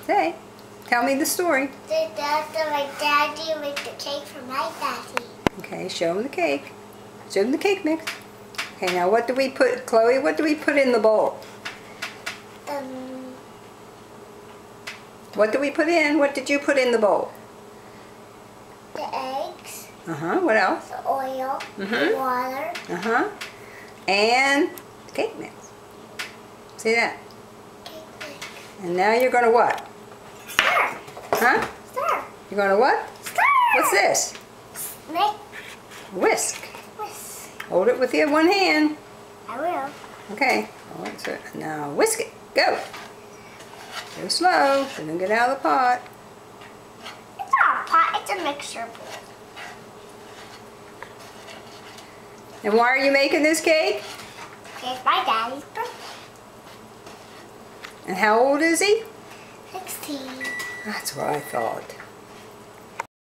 Say, tell me the story. My daddy made the cake for my daddy. Okay, show him the cake. Show him the cake mix. Okay, now what do we put, Chloe, what do we put in the bowl? What do we put in? What did you put in the bowl? The eggs. What else? The oil. The water. And the cake mix. See that? Cake mix. And now you're going to what? Stir. Huh? Stir. You're going to what? Stir. What's this? Make. Whisk. Whisk. Hold it with your one hand. I will. Okay. Now whisk it. Go. Go slow. Don't get out of the pot. It's not a pot. It's a mixer bowl. And why are you making this cake? It's my daddy's birthday. And how old is he? 16. That's what I thought.